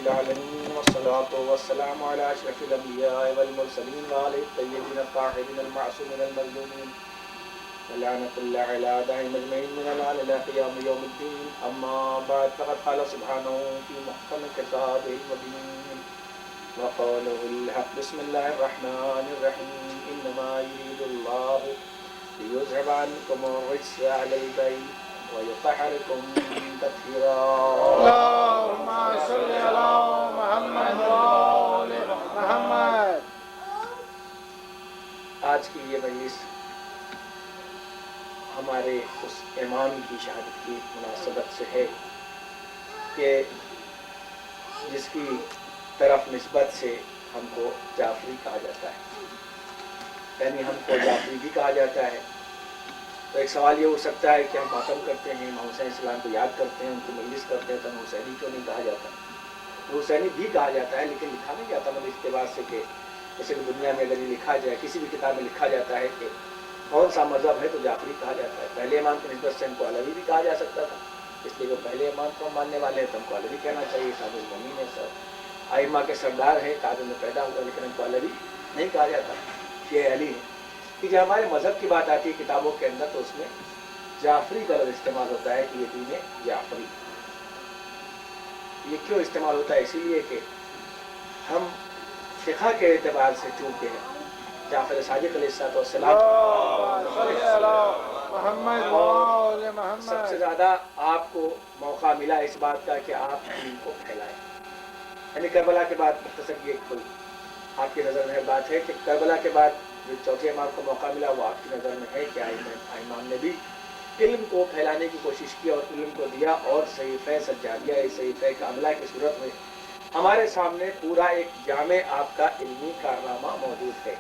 العالمين والصلاة والسلام على أشرف الأنبياء والمرسلين وعلى الطيبين الطاهرين المعصومين المظلومين ولعنة الله على أعدائهم أجمعين من الآن إلى قيام يوم الدين. أما بعد فقد قال سبحانه في محكم كتابه المبين وقوله الحق. بسم الله الرحمن الرحيم. إنما يريد الله ليذهب عنكم الرجس أهل البيت ويطهركم تطهيرا. اللهم صل على محمد وآل محمد. آج کی یہ مجلس ہمارے اس امام کی شہادت کی مناسبت سے ہے کہ جس کی طرف نسبت سے ہم کو جعفری کہا جاتا ہے، یعنی ہم کو جعفری بھی کہا جاتا ہے. تو ایک سوال یہ اٹھ سکتا ہے کہ ہم ماتم کرتے ہیں، امام حسین السلام کو یاد کرتے ہیں، ان کی مجلس کرتے ہیں، تو ہم حسینی کیوں نہیں کہا جاتا؟ حسینی بھی کہا جاتا ہے لیکن لکھا نہیں جاتا مجلس کے بعد سے کہ جیسے دنیا میں اگر یہ لکھا جائے، کسی بھی کتاب میں لکھا جاتا ہے کہ کون سا مذہب ہے تو جعفری کہا جاتا ہے. پہلے امام کی نسبت سے ہم کو علوی بھی کہا جا سکتا تھا، اس لیے وہ پہلے امام کو ماننے والے ہیں تو ہم کو علوی کہنا چاہیے. تاج المؤمنین ہے، سر ائمہ کے سردار ہیں، کابل میں پیدا ہوا، لیکن ہم کو علوی نہیں کہا جاتا، یہ علی ہے. کہ جب ہمارے مذہب کی بات آتی ہے کتابوں کے اندر تو اس میں جعفری کا لفظ استعمال ہوتا ہے کہ یہ دین جعفری. یہ کیوں استعمال ہوتا ہے؟ اسی لیے کہ ہم فقہ کے اعتبار سے چونکہ ہیں جعفر صادق علیہ السلام اور سب سے زیادہ آپ کو موقع ملا اس بات کا کہ آپ دین کو پھیلائیں. یعنی کربلا کے بعد مختصر یہ کوئی آپ کی نظر میں بات ہے کہ کربلا کے بعد جو چوتھے امام کو موقع ملا وہ آپ کی نظر میں ہے کہ امام نے بھی علم کو پھیلانے کی کوشش کی اور علم کو دیا، اور صحیفہ سجادیہ صحیفہ کاملہ کی صورت میں ہمارے سامنے پورا ایک جامع آپ کا علمی کارنامہ موجود ہے.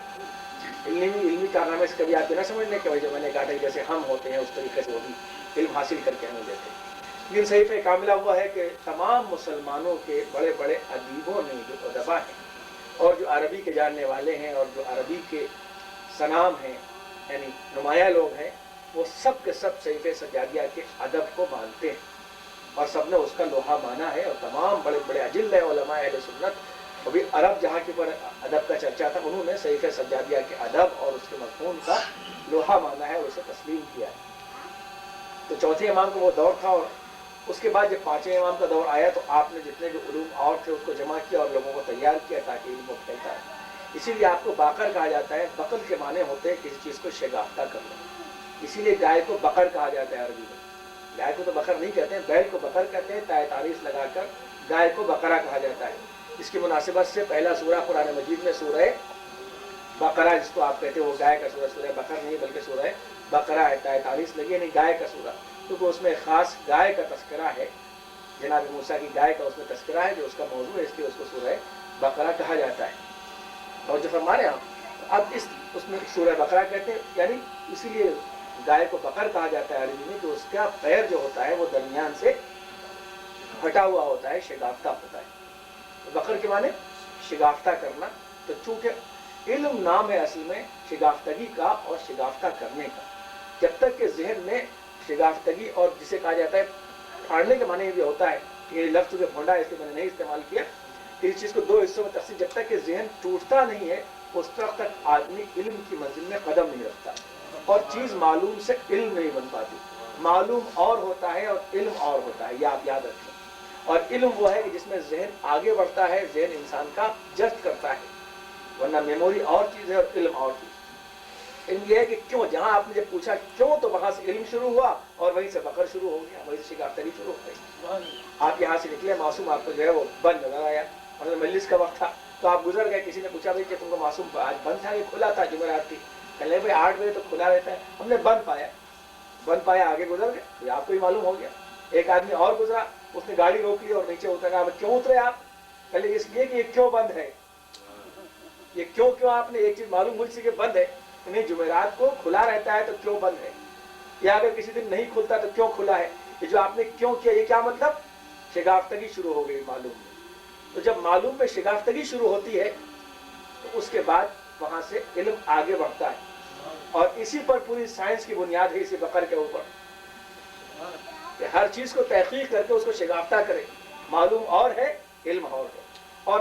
علمی کارنامے سے کبھی آپ یہ نہ سمجھنے کہ جو میں نے کہا تھا جیسے ہم ہوتے ہیں اس طریقے سے وہ بھی علم حاصل کر کے ہمیں دیتے ہیں. لیکن صحیفہ کاملہ ہوا ہے کہ تمام مسلمانوں کے بڑے بڑے ادیبوں نے جو ادبا ہیں اور جو عربی کے جاننے والے ہیں اور جو عربی کے سنام ہیں یعنی نمایاں لوگ ہیں، وہ سب کے سب صحیفہ سجادیہ کے ادب کو مانتے ہیں اور سب نے اس کا لوہا مانا ہے. اور تمام بڑے بڑے اجل علماء اہل سنت وہ بھی عرب جہاں کے پر ادب کا چرچا تھا انہوں نے صحیفہ سجادیہ کے ادب اور اس کے مضمون کا لوہا مانا ہے اور اسے تسلیم کیا ہے. تو چوتھے امام کو وہ دور تھا، اور اس کے بعد جب پانچویں امام کا دور آیا تو آپ نے جتنے جو علوم اور تھے اس کو جمع کیا اور لوگوں کو تیار کیا تاکہ علم کو پھیلتا ہے. اسی لیے آپ کو باقر کہا جاتا ہے. بقر کے معنی ہوتے ہیں کسی چیز کو شگافتہ کرنا، اسی لیے گائے کو بقر کہا جاتا ہے عربی میں. گائے کو تو بقر نہیں کہتے ہیں، بیل کو بقر کہتے ہیں. تائے تاریخ لگا کر گائے کو بقرہ کہا جاتا ہے. اس کی مناسبت سے پہلا سورہ قرآن مجید میں سورہ بقرہ جس کو آپ کہتے ہیں وہ گائے کا سورہ، سورہ بقر نہیں بلکہ سورہ بقرہ ہے. تائے تاریخ لگی نہیں گائے کا سورہ، کیونکہ اس میں خاص گائے کا تذکرہ ہے، جناب موسیٰ کی گائے کا اس میں تذکرہ ہے جو اس کا موضوع ہے، اس لیے اس کو سورہ بقرہ کہا جاتا ہے. اور جو فرما رہے ہیں اب اس میں سورہ بقرہ کہتے ہیں، یعنی اسی لیے گائے کو بقر کہا جاتا ہے عربی میں. تو اس کا پیر جو ہوتا ہے وہ درمیان سے پھٹا ہوا ہوتا ہے، شگافتہ ہوتا ہے. بقر کے معنی شگافتہ کرنا. تو چونکہ علم نام ہے اصل میں شگافتگی کا اور شگافتہ کرنے کا. جب تک کہ ذہن میں شگافتگی اور جسے کہا جاتا ہے پھاڑنے کے معنی بھی ہوتا ہے، یہ لفظ جو بھونڈا ہے اس لیے میں نے نہیں استعمال کیا کہ اس چیز کو دو حصوں میں تقسیم. جب تک کہ ذہن ٹوٹتا نہیں ہے اس وقت تک آدمی علم کی منزل میں قدم نہیں رکھتا، اور چیز معلوم سے علم نہیں بن پاتی. معلوم اور ہوتا ہے اور علم اور ہوتا ہے، یہ آپ یاد رکھیں. اور علم وہ ہے کہ جس میں ذہن آگے بڑھتا ہے، ذہن انسان کا جذب کرتا ہے، ورنہ میموری اور چیز ہے اور علم اور چیز. علم یہ ہے کہ کیوں، جہاں آپ نے جب پوچھا کیوں تو وہاں سے علم شروع ہوا اور وہیں سے بقر شروع ہو گیا، وہیں سے شگافتگی شروع ہو گئی. آپ یہاں سے نکلے، معصوم آپ کو جو ہے وہ بند نظر آیا، اور مجلس کا وقت تھا تو آپ گزر گئے. کسی نے پوچھا بھائی کہ تم کو معصوم آج بند تھا یہ کھلا تھا؟ جمعرات تھی. کہنے بھائی 8 بجے تو کھلا رہتا ہے. ہم نے بند پایا آگے گزر گئے. تو آپ کو ہی معلوم ہو گیا. ایک آدمی اور گزرا، اس نے گاڑی روک لی اور نیچے اترا. کیوں اترے آپ؟ پہلے اس لیے کہ یہ کیوں بند ہے. یہ کیوں آپ نے ایک چیز معلوم ہوئی سی کہ بند ہے. نہیں، جمعرات کو کھلا رہتا ہے تو کیوں بند ہے، یا اگر کسی دن نہیں کھلتا تو کیوں کھلا ہے. یہ جو آپ نے کیوں کیا یہ کیا مطلب؟ شگافتگی شروع ہو گئی معلوم میں. تو جب معلوم میں شگافتگی شروع ہوتی ہے تو اس کے بعد وہاں سے علم آگے بڑھتا ہے، اور اسی پر پوری سائنس کی بنیاد ہے، اسی بقر کے اوپر کہ ہر چیز کو تحقیق کر کے اس کو شگافتہ کرے. معلوم اور ہے، علم اور ہے. اور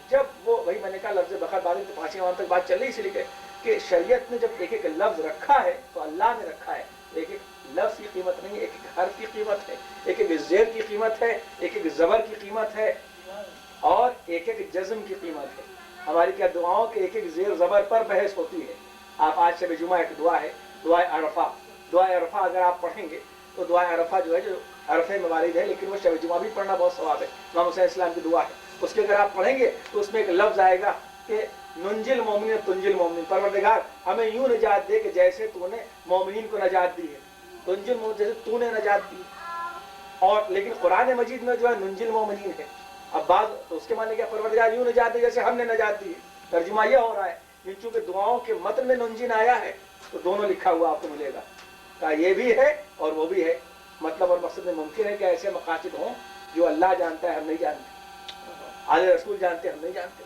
جب وہ وہی میں نے کہا لفظ بقر بازی تو 5 امام تک بات چل رہی اسی لیے کہ شریعت نے جب ایک ایک لفظ رکھا ہے تو اللہ نے رکھا ہے. ایک ایک لفظ کی قیمت نہیں ہے, ایک ایک حرف کی قیمت ہے, ایک ایک زیر کی قیمت ہے, ایک ایک زبر کی قیمت ہے, اور ایک ایک جزم کی قیمت ہے. ہماری کیا دعاؤں کے ایک ایک زیر زبر پر بحث ہوتی ہے. آپ آج شب جمعہ ایک دعا ہے, دعائے عرفہ. دعائے عرفہ اگر آپ پڑھیں گے تو دعائے عرفہ جو ہے جو عرفے میں وارد ہے, لیکن وہ شب جمعہ بھی پڑھنا بہت ثواب ہے. امام حسین اسلام کی دعا ہے, اس کے اگر آپ پڑھیں گے تو اس میں ایک لفظ آئے گا کہ ننجل مومن تنجل مومن, پروردگار ہمیں یوں نجات دے کہ جیسے تو نے مومنین کو نجات دی ہے. تنجل مومن جیسے تو نے نجات دی. اور لیکن قرآن مجید میں جو ہے ننجل مومنین ہے. اب بعض تو اس کے معنی کیا, پروردگار یوں نجات دے جیسے ہم نے نجات دی ہے. ترجمہ یہ ہو رہا ہے چونکہ دعاؤں کے متن میں ننجن آیا ہے تو دونوں لکھا ہوا آپ کو ملے گا. کہا یہ بھی ہے اور وہ بھی ہے. مطلب اور مقصد میں ممکن ہے کہ ایسے مقاصد ہوں جو اللہ جانتا ہے ہم نہیں جانتے, آل رسول جانتے ہم نہیں جانتے.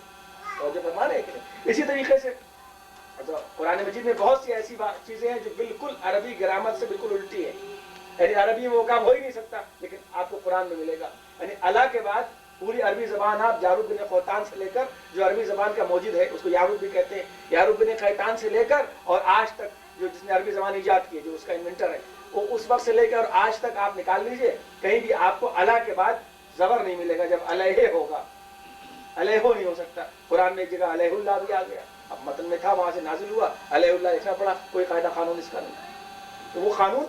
اور جو فرما رہے ہیں اسی طریقے سے قرآن مجید میں بہت سی ایسی چیزیں ہیں جو بالکل عربی گرامر سے بالکل الٹی ہے. یعنی عربی میں وہ کام ہو ہی نہیں سکتا, لیکن آپ کو قرآن میں ملے گا. یعنی اللہ کے بعد پوری عربی زبان آپ جارود بن قیطان سے لے کر, جو عربی زبان کا موجود ہے اس کو یارود بھی کہتے ہیں, یارود بن قیطان سے لے کر اور آج تک جو جس نے عربی زبان ایجاد کی ہے, جو اس کا انوینٹر ہے, وہ اس وقت سے لے کر اور آج تک آپ نکال لیجئے, کہیں بھی آپ کو اللہ کے بعد زبر نہیں ملے گا. جب علیہ ہوگا, علیہ نہیں ہو سکتا. قرآن میں ایک جگہ علیہ اللہ بھی آ گیا, اب متن میں تھا وہاں سے نازل ہوا, علیہ اللہ لکھنا پڑا, کوئی قاعدہ قانون اس کا نہیں. تو وہ قانون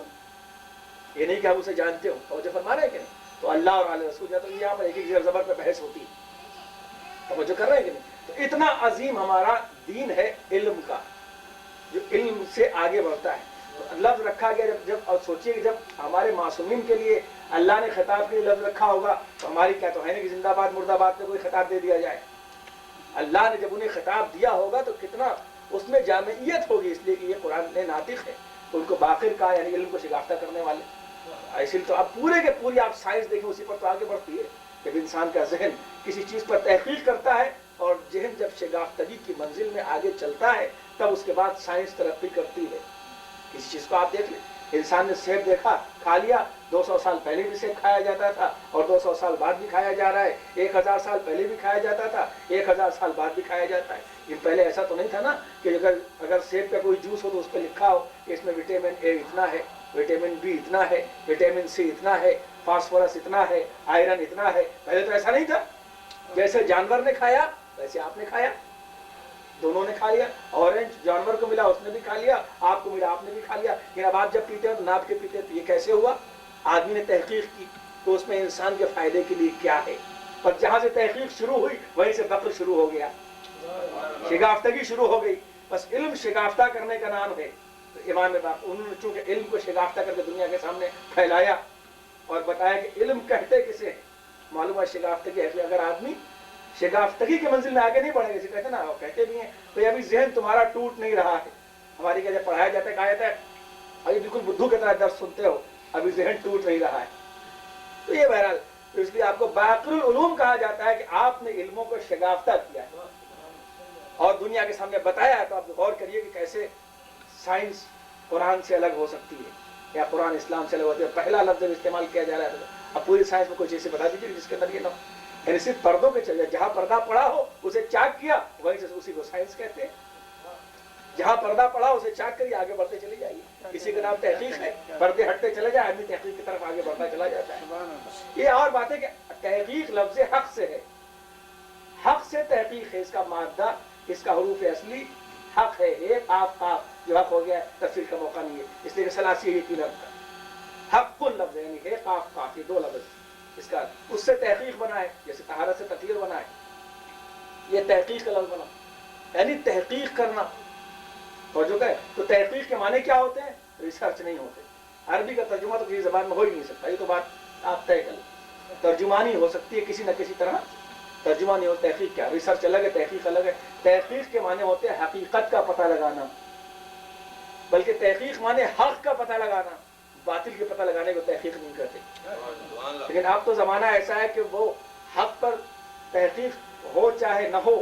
یہ نہیں کہ آپ اسے جانتے ہو, توجہ فرما رہے ہیں کہ نہیں. تو اللہ اور علیہ رسول جاتا, تو یہاں پر ایک ایک زیر زبر پہ بحث ہوتی ہے, توجہ کر رہے ہیں کہ نہیں. تو اتنا عظیم ہمارا دین ہے علم کا, جو علم سے آگے بڑھتا ہے. لفظ رکھا گیا جب اور سوچیے کہ جب ہمارے معصومین کے لیے اللہ نے خطاب کے لیے لفظ رکھا ہوگا تو ہماری کیا تو ہے نہیں کہ زندہ باد مرد آباد میں کوئی خطاب دے دیا جائے. اللہ نے جب انہیں خطاب دیا ہوگا تو کتنا اس میں جامعیت ہوگی, اس لیے کہ یہ قرآن نے ناطق ہے, تو ان کو باخر کہا, یعنی علم کو شگافتہ کرنے والے. اسی لیے تو اب پورے کے پوری آپ سائنس دیکھیں اسی پر تو آگے بڑھتی ہے. جب انسان کا ذہن کسی چیز پر تحقیق کرتا ہے اور ذہن جب شگافتگی کی منزل میں آگے چلتا ہے تب اس کے بعد سائنس ترقی کرتی ہے. کسی چیز کو آپ دیکھ لیں, انسان نے سیب دیکھا, کھا لیا, 200 سال پہلے بھی سیب کھایا جاتا تھا اور 200 سال بعد بھی کھایا جا رہا ہے, 1000 سال پہلے بھی کھایا جاتا تھا, 1000 سال بعد بھی کھایا جاتا ہے. یہ پہلے ایسا تو نہیں تھا نا کہ اگر سیب کا کوئی جوس ہو تو اس پہ لکھا ہو کہ اس میں وٹامن اے اتنا ہے, وٹامن بی اتنا ہے, وٹامن سی اتنا ہے, فاسفورس اتنا ہے, آئرن اتنا ہے. پہلے تو ایسا نہیں تھا. جیسے جانور نے کھایا ویسے آپ نے کھایا, دونوں نے کھا لیا. اورنج جانور کو ملا اس نے بھی کھا لیا, آپ کو ملا آپ نے بھی کھا لیا. لیکن اب آپ جب پیتے ہیں تو ناپ کے پیتے ہیں. تو یہ کیسے ہوا؟ آدمی نے تحقیق کی تو اس میں انسان کے فائدے کے لیے کیا ہے, پر جہاں سے تحقیق شروع ہوئی وہیں سے فقر شروع ہو گیا, شگافتگی شروع ہو گئی. بس علم شگافتہ کرنے کا نام ہے. تو امام باق انہوں نے چونکہ علم کو شگافتہ کر کے دنیا کے سامنے پھیلایا اور بتایا کہ علم کہتے کسے ہیں. معلوم ہے شگافتگی ہے کہ اگر آدمی شگافتگی کے منزل میں آگے نہیں بڑھے, جسے کہتے ہیں نا, کہتے بھی ہیں تو ابھی ذہن تمہارا ٹوٹ نہیں رہا ہے. ہماری کیا جب پڑھایا جاتا ہے کہا جاتا ہے ابھی بالکل بدھو کی طرح درس سنتے ہو, ابھی ذہن ٹوٹ نہیں رہا ہے. تو یہ بہرحال تو اس لیے آپ کو باقر العلوم کہا جاتا ہے کہ آپ نے علموں کو شگافتہ کیا ہے اور دنیا کے سامنے بتایا ہے. تو آپ غور کریے کہ کیسے سائنس قرآن سے الگ ہو سکتی ہے یا قرآن اسلام سے الگ ہوتی ہے. پہلا لفظ جب استعمال کیا جا رہا ہے اب پوری سائنس میں کوئی چیز بتا دیجیے جس کے اندر یہ نہ ہو. یعنی صرف پردوں پہ چل جائے, جہاں پردہ پڑا ہو اسے چاک کیا وہیں سے اسی کو سائنس کہتے ہیں. جہاں پردہ پڑا اسے چاک کریے, آگے بڑھتے چلے جائیے. کسی کا نام تحقیق ہے, پردے ہٹتے چلے جائے, آدمی تحقیق کی طرف آگے بڑھتا چلا جاتا ہے. یہ اور بات ہے کہ تحقیق لفظ حق سے ہے, حق سے تحقیق ہے. اس کا مادہ, اس کا حروف اصلی حق ہے. ایک آپ کا جو حق ہو گیا تفسیر کا موقع نہیں ہے, اس لیے کہ ثلاثی ہی 3 لفظ حق کل لفظ یعنی ہے قاف قاف, یہ 2 لفظ. اس کا اس سے تحقیق بنا ہے, جیسے طہارت سے تطہیر بنا ہے, یہ تحقیق کا لفظ بنا, یعنی تحقیق کرنا. توجہ ہے. تو تحقیق کے معنی کیا ہوتے ہیں؟ ریسرچ نہیں ہوتے. عربی کا ترجمہ تو کسی زبان میں ہو ہی نہیں سکتا, یہ تو بات آپ طے کر لیں. ترجمانی ہو سکتی ہے کسی نہ کسی طرح, ترجمہ نہیں ہو. تحقیق کیا؟ ریسرچ الگ ہے, تحقیق الگ ہے. تحقیق کے معنی ہوتے ہیں حقیقت کا پتہ لگانا, بلکہ تحقیق معنی حق کا پتہ لگانا. باطل کے پتہ لگانے کو تحقیق نہیں کرتے. لیکن اب تو زمانہ ایسا ہے کہ وہ حق پر تحقیق ہو چاہے نہ ہو,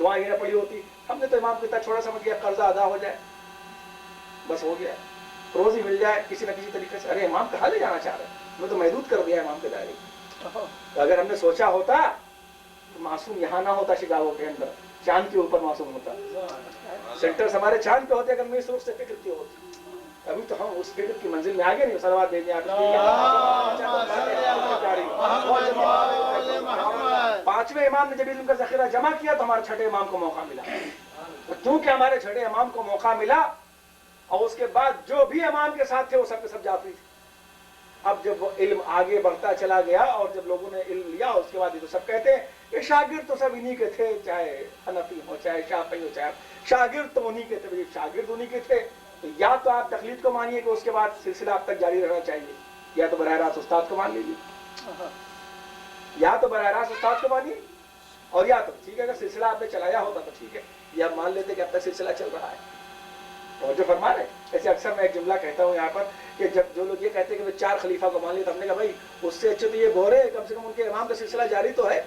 دعائیں نہ پڑھی ہوتی، ہم نے تو امام کو اتنا چھوڑا سمجھ گیا قرضہ ادا ہو جائے، بس ہو گیا، روزی مل جائے کسی نہ کسی طریقے سے. ارے امام کہاں لے جانا چاہ رہے ہیں؟ میں تو محدود کر دیا امام کے دائرے. تو اگر ہم نے سوچا ہوتا تو معصوم یہاں نہ ہوتا، شکاگو کے اندر چاند کے اوپر معصوم ہوتا. سینٹرز ہمارے چاند پہ ہوتے اگر میں اس وقت سے فکر کی ہوتی. ابھی تو ہم اس فکر کی منزل میں آگے نہیں. صلوات بھیجیں آپ. 5ویں امام نے جب علم کا ذخیرہ جمع کیا تو ہمارے چھٹے امام کو موقع ملا. کیونکہ ہمارے چھٹے امام کو موقع ملا اور اس کے بعد جو بھی امام کے ساتھ تھے وہ سب کے سب جعفری تھے. اب جب وہ علم آگے بڑھتا چلا گیا اور جب لوگوں نے علم لیا اس کے بعد یہ تو سب کہتے ہیں کہ شاگرد تو سب انہی کے تھے، چاہے حنفی ہو چاہے شافعی ہو، چاہے شاگرد تو انہی کے تھے. شاگرد انہی کے تھے تو یا تو آپ تقلید کو مانیے کہ اس کے بعد سلسلہ اب تک جاری رہنا چاہیے، یا تو براہ راست استاد کو مان لیجیے. یا تو براہ راست استاد کو مانیے اور یا تو ٹھیک ہے اگر سلسلہ آپ نے چلایا ہوتا تو ٹھیک ہے، یہ آپ مان لیتے کہ اب تک سلسلہ چل رہا ہے. اور جو فرما رہے ایسے اکثر میں ایک جملہ کہتا ہوں یہاں پر کہ جب جو لوگ یہ کہتے ہیں کہ 4 خلیفہ کو مان لیا تو ہم نے کہا بھائی اس سے اچھے تو یہ گورے کم سے کم ان کے امام کا سلسلہ جاری تو ہے.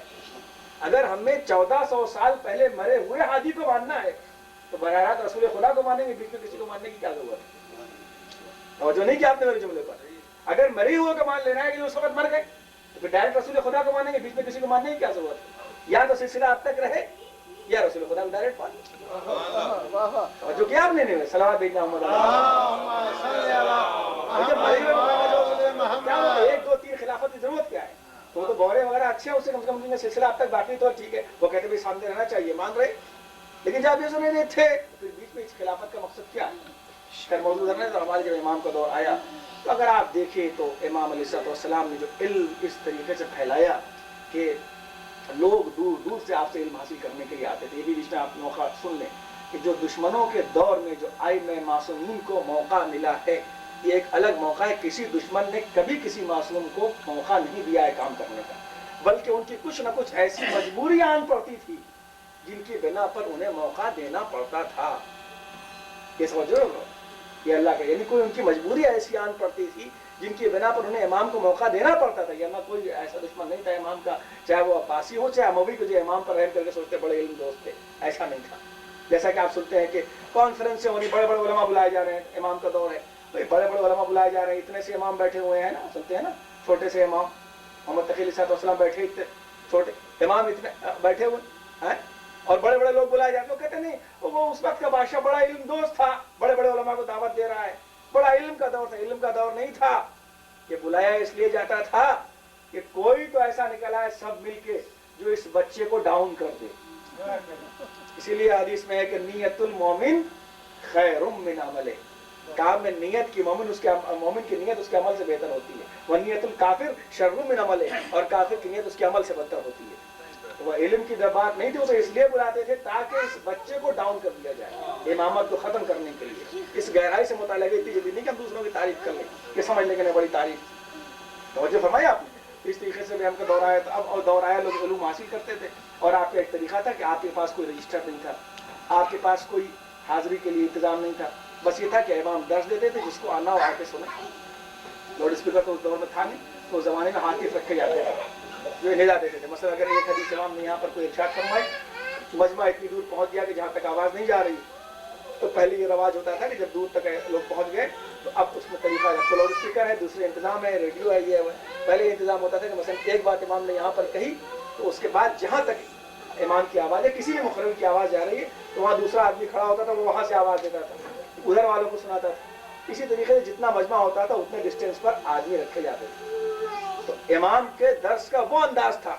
اگر ہمیں 1400 سال پہلے مرے ہوئے ہادی کو ماننا ہے تو براہ راست رسول خدا کو مانیں گے، بیچ میں کسی کو ماننے کی کیا ضرورت ہے؟ توجہ نہیں کیا آپ نے میرے جملے پر. اگر مرے ہوئے کو مان لینا ہے کہ اس وقت مر گئے تو پھر ڈائریکٹ رسول خدا کو مانیں گے، بیچ میں کسی کو ماننے کی کیا ضرورت ہے؟ یا تو سلسلہ اب تک رہے یا رسول خدا کو ڈائریکٹ مان. جو کیا آپ نے نہیں صلوات بھیجنا محمد اللہ. 1 2 3 خلافت کی ضرورت کیا ہے؟ تو بورے وغیرہ اچھے ہیں، اس سے کم سے کم سلسلہ اب تک باقی تو ٹھیک ہے، وہ کہتے ہیں سامنے رہنا چاہیے، مان رہے. لیکن جب یہ سنے نہیں تھے پھر بیچ میں اس خلافت کا مقصد کیا ہے؟ خیر موضوع کرنے تو ہمارے جب امام کا دور آیا تو اگر آپ دیکھیں تو امام علیہ السلام نے جو علم اس طریقے سے پھیلایا کہ لوگ دور دور سے آپ سے علم حاصل کرنے کے لیے آتے تھے. یہ بھی بیچ میں آپ موقع سن لیں کہ جو دشمنوں کے دور میں جو ائمہ معصومین کو موقع ملا ہے یہ ایک الگ موقع ہے. کسی دشمن نے کبھی کسی معصوم کو موقع نہیں دیا ہے کام کرنے کا، بلکہ ان کی کچھ نہ کچھ ایسی مجبوریاں آن پڑتی تھی جن کی بنا پر انہیں موقع دینا پڑتا تھا. یہ سمجھو یہ اللہ کا، یعنی کوئی ان کی مجبوری ایسی آن پڑتی تھی جن کی بنا پر انہیں امام کو موقع دینا پڑتا تھا. ورنہ کوئی ایسا دشمن نہیں تھا امام کا، چاہے وہ عباسی ہو چاہے اموی کو جو امام پر رحم کر کے سوچتے بڑے علم دوست تھے، ایسا نہیں تھا. جیسا کہ آپ سنتے ہیں کہ کانفرنس سے ہونی، بڑے بڑے علماء بلائے جا رہے ہیں، امام کا دور ہے، بھائی بڑے بڑے علماء بلائے جا رہے ہیں، اتنے سے امام بیٹھے ہوئے ہیں نا، سنتے ہیں نا چھوٹے سے امام محمد تقی علیہ السلام بیٹھے، اتنے چھوٹے امام اتنے بیٹھے ہوئے ہیں اور بڑے بڑے لوگ بلائے جاتے ہیں. وہ کہتے نہیں وہ اس وقت کا بادشاہ بڑا علم دوست تھا، بڑے بڑے علماء کو دعوت دے رہا ہے، بڑا علم کا دور تھا. علم کا دور نہیں تھا. یہ بلایا اس لیے جاتا تھا کہ کوئی تو ایسا نکلا ہے سب مل کے جو اس بچے کو ڈاؤن کر دے. اسی لیے حدیث میں ہے کہ نیت المومن خیر من عملہ، کام میں نیت کی مومن کی نیت اس کے عمل سے بہتر ہوتی ہے. ونیت الکافر شر من عملہ، اور کافر کی نیت اس کے عمل سے بدتر ہوتی ہے. وہ علم کی بات نہیں تھی، وہ تو اس لیے بلاتے تھے تاکہ اس بچے کو ڈاؤن کر دیا جائے، امامت کو ختم کرنے کے لیے. اس گہرائی سے مطالعہ اتنی جلدی نہیں کہ ہم دوسروں کی تعریف کر لیں کہ سمجھ لیں کہ نہیں بڑی تعریف. توجہ فرمایا آپ نے. اس طریقے سے بھی ہم کا دور آیا تھا. اب دور آیا لوگ علوم حاصل کرتے تھے اور آپ کا ایک طریقہ تھا کہ آپ کے پاس کوئی رجسٹر نہیں تھا، آپ کے پاس کوئی حاضری کے لیے انتظام نہیں تھا. بس یہ تھا کہ امام درس دیتے تھے، جس کو آنا ہو آ کے سنے. لاؤڈ اسپیکر تو اس دور میں تھا نہیں، تو اس زمانے میں حاطف رکھے جاتے تھے جو ندا دیتے تھے. مثلا اگر ایک حدیث امام نے یہاں پر کوئی ارشاد فرمائی، مجمع اتنی دور پہنچ گیا کہ جہاں تک آواز نہیں جا رہی، تو پہلے یہ رواج ہوتا تھا کہ جب دور تک لوگ پہنچ گئے تو اب اس میں طریقہ ہے لاؤڈ اسپیکر ہے، دوسرے انتظام ہے، ریڈیو ہے. یہ پہلے یہ انتظام ہوتا تھا کہ مثلا ایک بات امام نے یہاں پر کہی تو اس کے بعد جہاں تک امام کی آواز ہے، کسی بھی مقرر کی آواز جا رہی ہے تو وہاں دوسرا آدمی کھڑا ہوتا تھا، وہ وہاں سے آواز دیتا تھا، ادھر والوں کو سناتا تھا. اسی طریقے سے جتنا مجمع ہوتا تھا اتنے ڈسٹینس پر آدمی رکھے جاتے تھے. تو امام کے درس کا وہ انداز تھا،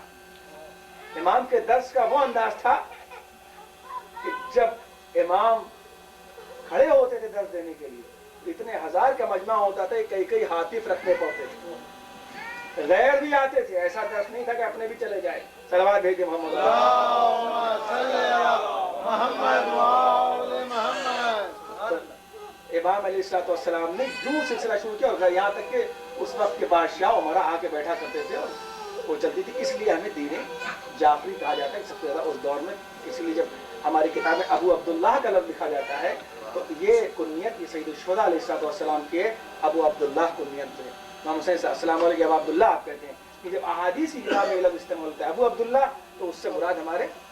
امام کے درس کا وہ انداز تھا کہ جب امام کھڑے ہوتے تھے درس دینے کے لیے، اتنے ہزار کا مجمع ہوتا تھا، کئی کئی حاطف رکھنے پڑتے تھے. غیر بھی آتے تھے، ایسا درس نہیں تھا کہ اپنے بھی چلے جائے. صلوات بھیجے محمد امام علیہ السلام نے یوں سلسلہ شروع کیا اور یہاں تک کہ اس وقت کے بادشاہ عمرہ آ کے بیٹھا کرتے تھے اور وہ چلتی تھی. اس لیے ہمیں دین جعفری کہا جاتا ہے سب سے زیادہ اس دور میں. اس لیے جب ہماری کتاب میں ابو عبداللہ کا لفظ لکھا جاتا ہے تو یہ کنیت یہ سید الشہداء علیہ السلام کے ابو عبداللہ کنیت ہے. امام حسین صلی السلام علیہ ابو عبداللہ آپ کہتے ہیں کہ جب احادیث کی کتاب میں لفظ استعمال ہوتا ہے ابو عبداللہ تو اس سے مراد ہمارے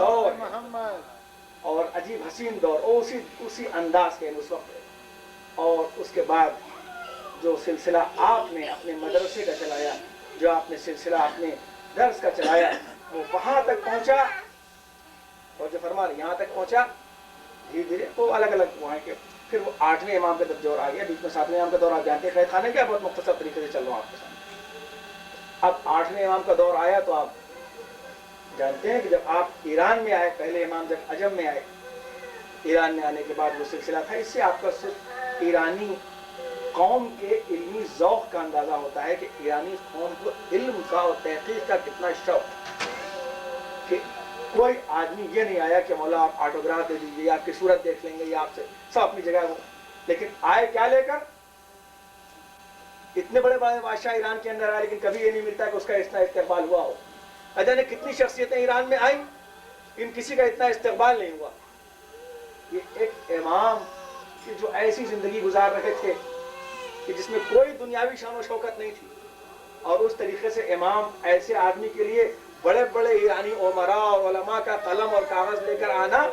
دور ہے محمد اور عجیب حسین دور، اور اسی انداز کے اس وقت، اور اس کے بعد جو سلسلہ آپ نے اپنے مدرسے کا چلایا، جو آپ نے سلسلہ اپنے درس کا چلایا، وہ وہاں تک پہنچا، اور جو فرما رہے یہاں تک پہنچا دھیرے دھیرے وہ الگ الگ ہوا ہے کہ پھر وہ 8ویں امام کا دور آ گیا، بیچ میں 7ویں امام کا دور آپ جانتے ہیں، قید خانے کیا بہت مختصر طریقے سے چل رہا ہوں آپ کے سامنے۔ اب 8ویں امام کا دور آیا تو آپ جانتے ہیں کہ جب آپ ایران میں آئے، پہلے امام جب عجم میں آئے، ایران میں آنے کے بعد وہ سلسلہ تھا، اس سے آپ کا صرف ایرانی قوم کے علمی ذوق کا اندازہ ہوتا ہے کہ ایرانی قوم کو علم کا اور تحقیق کا کتنا شوق، کہ کوئی آدمی یہ نہیں آیا کہ مولا آپ آٹوگراف دے دیجیے یا آپ کی صورت دیکھ لیں گے یا آپ سے سب اپنی جگہ ہو، لیکن آئے کیا لے کر؟ اتنے بڑے بڑے بادشاہ ایران کے اندر آئے، لیکن کبھی یہ نہیں ملتا کہ اس کا اتنا استقبال ہوا ہو۔ اجانے کتنی شخصیتیں ایران میں آئیں، ان کسی کا اتنا استقبال نہیں ہوا۔ یہ ایک امام کہ جو ایسی زندگی گزار رہے تھے کہ جس میں کوئی دنیاوی شان و شوکت نہیں تھی، اور اس طریقے سے امام ایسے آدمی کے لیے بڑے بڑے ایرانی عمراء اور علماء کا قلم اور کاغذ لے کر آنا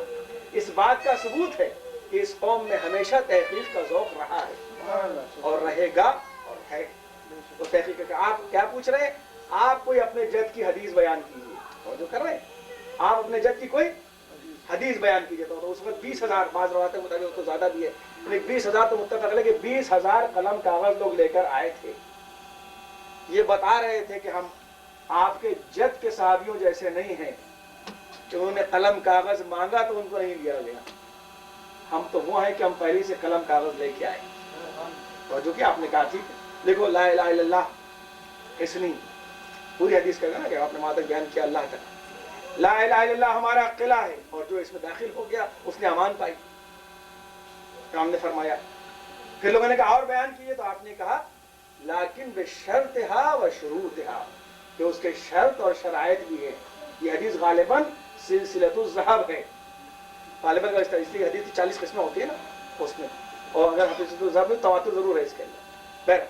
اس بات کا ثبوت ہے کہ اس قوم میں ہمیشہ تحقیق کا ذوق رہا ہے اور رہے گا اور ہے۔ تو تحقیق کا آپ کیا پوچھ رہے ہیں؟ آپ کوئی اپنے جد کی حدیث بیان کیجیے، اور جو کر رہے ہیں آپ اپنے جد کی کوئی حدیث بیان کیجیے، تو اس وقت 20,000 بعض روایتیں مطابق اس کو زیادہ بھی ہے، لیکن 20,000 تو متفق ہے کہ 20,000 قلم کاغذ لوگ لے کر آئے تھے، یہ بتا رہے تھے کہ ہم آپ کے جد کے صحابیوں جیسے نہیں ہیں کہ انہوں نے قلم کاغذ مانگا تو ان کو نہیں دیا گیا، ہم تو وہ ہیں کہ ہم پہلے سے قلم کاغذ لے کے آئے، اور جو کہ آپ نے کہا تھی دیکھو لا الہ الا اللہ، اس نے پوری حدیث کہا نا کہ آپ نے وہاں تک بیان کیا اللہ تک، لا الہ الا اللہ ہمارا قلعہ ہے، اور جو اس میں داخل ہو گیا اس نے امان پائی، تو ہم نے فرمایا، پھر لوگوں نے کہا اور بیان کیے، تو آپ نے کہا لیکن بشرطھا و شروطھا، کہ اس کے شرط اور شرائط بھی ہیں۔ یہ حدیث غالباً سلسلۃ الذھب ہے، غالباً اس لیے حدیث 40 قسمیں ہوتی ہیں نا اس میں، اور اگر حدیث الذھب میں تواتر ضرور ہے اس کے اندر، بہر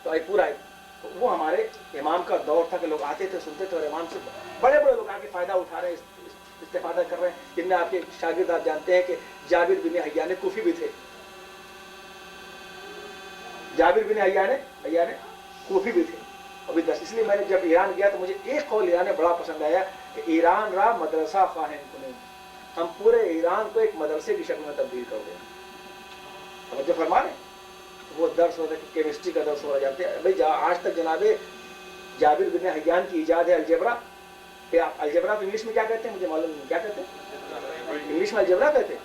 تو یہ پورا ہے۔ تو وہ ہمارے امام کا دور تھا کہ لوگ آتے تھے، سنتے تھے، اور امام سے بڑے بڑے لوگ آ کے فائدہ اٹھا رہے ہیں، استفادہ کر رہے ہیں، جن میں آپ کے شاگرد آپ جانتے ہیں کہ جابر بن حیان کوفی بھی تھے، جابر بن حیان کوفی بھی تھے، ابھی اس لیے میں نے جب ایران گیا تو مجھے ایک قول ایران میں بڑا پسند آیا کہ ایران را مدرسہ خواہن کنیں، ہم پورے ایران کو ایک مدرسے کی شکل میں تبدیل کر دیں۔ توجہ فرما رہے ہیں، وہ درس ہوتا ہے، کیمسٹری کا درس ہو رہا جاتے ہیں بھائی، آج تک جناب جابر بن حیان کی ایجاد ہے الجبرا، کہ آپ الجبرا انگلش میں کیا کہتے ہیں مجھے معلوم نہیں، کیا کہتے ہیں انگلش میں الجبرا کہتے ہیں،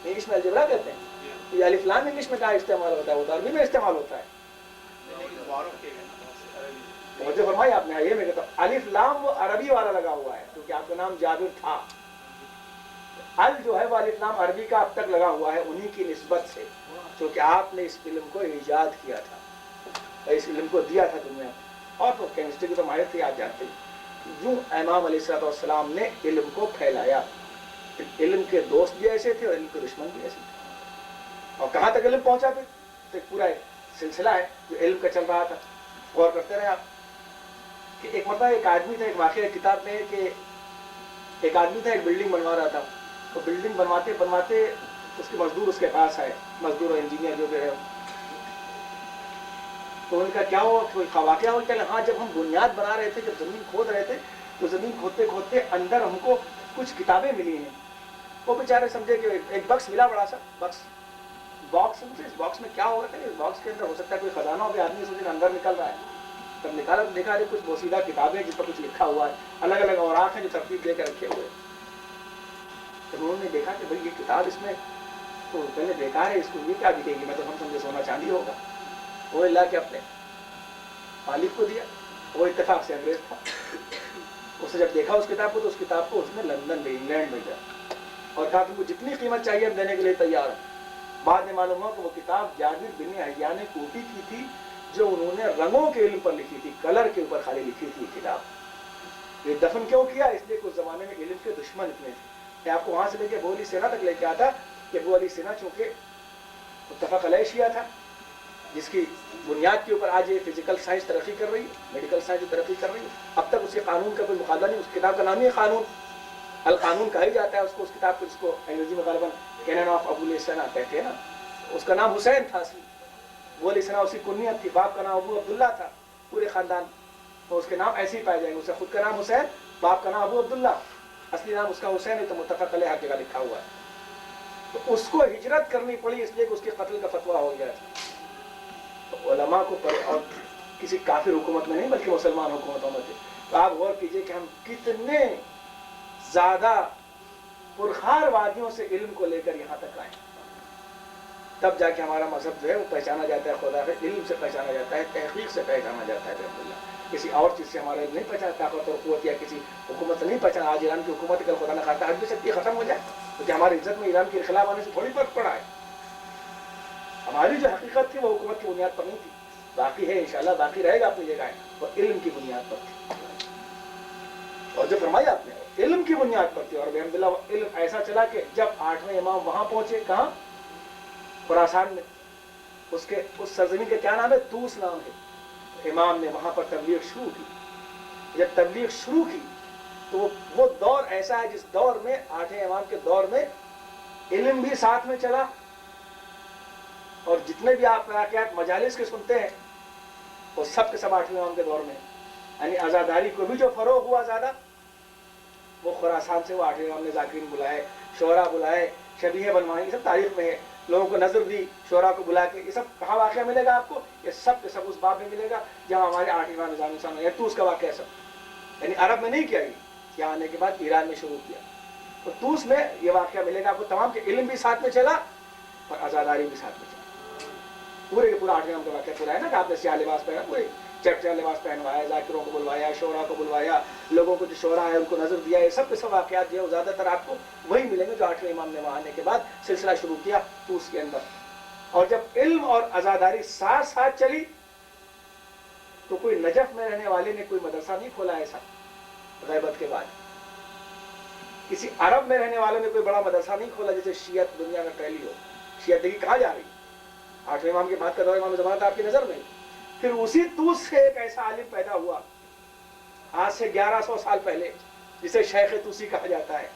انگلش میں الجبرا کہتے ہیں، یہ الف لام انگلش میں کہاں استعمال ہوتا ہے، وہ تو عربی میں استعمال ہوتا ہے۔ توجہ فرمائی آپ نے، یہ میں کہتا ہوں الف لام وہ عربی والا لگا ہوا ہے، کیونکہ آپ کا نام جابر تھا، ال جو ہے وہ الف لام عربی کا اب تک لگا ہوا ہے انہی کی نسبت سے، کیونکہ آپ نے اس علم کو ایجاد کیا تھا اور اس علم کو دیا تھا دنیا میں، اور تو کیمسٹری کی تو ماہر تھی آپ جانتے ہیں، یوں امام علیہ السلام نے علم کو پھیلایا، علم کے دوست بھی ایسے تھے اور علم کے دشمن بھی ایسے تھے، اور کہاں تک علم پہنچا پھر تو ایک پورا سلسلہ ہے جو علم کا چل رہا تھا۔ غور کرتے رہے آپ کہ ایک مرتبہ ایک آدمی تھا، ایک واقعہ کتاب میں ہے کہ ایک آدمی تھا، ایک بلڈنگ بنوا رہا تھا، تو بلڈنگ بنواتے بنواتے اس کے مزدور اس کے پاس آئے، مزدور اور انجینئر جو بھی ہے، تو ان کا کیا ہوا، کوئی واقعہ ہو کہ ہاں جب ہم بنیاد بنا رہے تھے، جب زمین کھود رہے تھے، تو زمین کھودتے کھودتے اندر ہم کو کچھ کتابیں ملی ہیں، وہ بیچارے سمجھے کہ ایک باکس ملا، بڑا سا باکس اس باکس میں کیا ہوگا، اس باکس کے اندر ہو سکتا ہے کوئی خزانہ ہو، آدمی سوچے اندر نکل رہا ہے، تب نکالا تو دیکھا کچھ بوسیدہ کتابیں جس پر کچھ لکھا ہوا ہے، الگ الگ اوراق ہیں جو ترتیب دے کے رکھے ہوئے، تو انہوں نے دیکھا کہ بھائی یہ کتاب اس میں تو پہلے بیکار ہے، اس کو یہ کیا دکھے گی، میں تو ہم سمجھے سونا چاندی ہوگا، وہ اللہ کے اپنے مالک کو دیا، وہ اتفاق سے انگریز تھا، اس نے جب دیکھا اس کتاب کو تو اس کتاب کو اس نے لندن میں انگلینڈ میں گیا اور کہا تم کو جتنی قیمت چاہیے ہم دینے کے لیے تیار ہیں۔ بعد میں معلوم ہوا کہ وہ کتاب جابر بن حیان کوفی کی تھی، جو انہوں نے رنگوں کے علم پر لکھی تھی، کلر کے اوپر خالی لکھی تھی کتاب۔ یہ دفن کیوں کیا؟ اس لیے کہ اس زمانے میں علم کے دشمن اتنے تھے۔ میں آپ کو وہاں سے لے کے ابو علی سینا تک لے کے آتا کہ ابو علی سینا چونکہ متفق علیہ شیعہ تھا، جس کی بنیاد کے اوپر آج یہ فزیکل سائنس ترقی کر رہی ہے، میڈیکل سائنس ترقی کر رہی ہے. اب تک اس کے قانون کا کوئی مقابلہ نہیں. اس کتاب کا نام ہی ہے قانون، القانون کہا ہی جاتا ہے اس کو. اس کتاب کو جس کو انگریزی میں غالباً کینن آف ابو الحسن کہتے ہیں نا. اس کا نام حسین تھا اصلی، وہ علیہ السلام اس کی کنیت تھی. باپ کا نام ابو عبداللہ تھا. پورے خاندان تو اس کے نام ایسے ہی پائے جائیں گے. اسے خود کا نام حسین، باپ کا نام ابو عبداللہ، اصلی نام اس کا حسین ہے. تو متفق علیہ ہر جگہ لکھا ہوا ہے. تو اس کو ہجرت کرنی پڑی اس لیے کہ اس کے قتل کا فتویٰ ہو گیا تھا. تو علماء کو اور کسی کافر حکومت میں نہیں بلکہ مسلمان حکومتوں میں تھے. تو آپ غور کیجئے کہ ہم کتنے زیادہ پرخار وادیوں سے علم کو لے کر یہاں تک آئے. تب جا کے ہمارا مذہب جو ہے وہ پہچانا جاتا ہے. خدا کے علم سے پہچانا جاتا ہے، تحقیق سے پہچانا جاتا ہے. الحمدللہ کسی اور چیز سے ہمارا علم نہیں پہچانا، طاقت اور قوت یا کسی حکومت سے نہیں پہچانا. آج ایران کی حکومت کل خدا نہ خواستہ حد بھی شکتی ختم ہو جائے تو کیا ہماری عزت میں ایران کے خلاف آنے سے تھوڑی فرق پڑا ہے؟ ہماری جو حقیقت تھی وہ حکومت کی بنیاد پر نہیں تھی. باقی ہے انشاءاللہ، باقی رہے گا اپنی جگہ ہے، وہ علم کی بنیاد پر تھی. اور جو فرمایا آپ نے علم کی بنیاد پر تھی. اور الحمدللہ علم ایسا چلا کہ جب 8ویں امام وہاں پہنچے، کہاں؟ خراسان میں. اس سرزمین کا کیا نام ہے؟ طوس نام ہے. امام نے وہاں پر تبلیغ شروع کی. جب تبلیغ شروع کی تو وہ دور ایسا ہے جس دور میں 8ویں امام کے دور میں علم بھی ساتھ میں چلا. اور جتنے بھی آپ واقعات مجالس کے سنتے ہیں وہ سب کے سب 8ویں امام کے دور میں. یعنی عزاداری کو بھی جو فروغ ہوا زیادہ وہ خراسان سے. وہ 8ویں امام نے ذاکرین بلائے، شعراء بلائے، شبیہ بنوائے. یہ سب تاریخ میں ہے. لوگوں کو نظر دی شعراء کو بلا کے. یہ سب کہاں واقعہ ملے گا آپ کو؟ یہ سب کے سب اس باب میں ملے گا جہاں ہمارے 8ویں امام نظام انسان ہے. طوس کا واقعہ سب یعنی عرب میں نہیں کیا، یہاں آنے کے بعد ایران میں شروع کیا. تو طوس میں یہ واقعہ ملے گا آپ کو تمام. کے علم بھی ساتھ میں چلا اور عزاداری بھی ساتھ میں چلا. پورے کے پورا 8ویں امام کا واقعہ پورا ہے نا کہ آپ نے سیاہ لباس پہنا، پورے چپچا لباس پہنوایا، ذاکروں کو بلوایا، شعراء کو بلوایا، لوگوں کو جو شعراء ہے ان کو نظر دیا. یہ سب کے سب واقعات جو ہے زیادہ تر آپ کو وہی ملیں گے جو 8ویں امام نے وہاں آنے کے بعد سلسلہ شروع کیا طوس کے اندر. اور جب علم اور عزاداری ساتھ ساتھ چلی تو کوئی نجف میں رہنے والے نے کوئی مدرسہ نہیں کھولا ایسا غیبت کے بعد. کسی عرب میں رہنے والوں نے کوئی بڑا مدرسہ نہیں کھولا جیسے شیعت دنیا میں پھیلی ہو. شیعت دیکھی کہاں جا رہی؟ 8ویں امام کے بعد کا دور امام زمانہ آپ کی نظر میں. پھر اسی طوس سے ایک ایسا عالم پیدا ہوا آج سے 1100 سال پہلے جسے شیخ طوسی کہا جاتا ہے.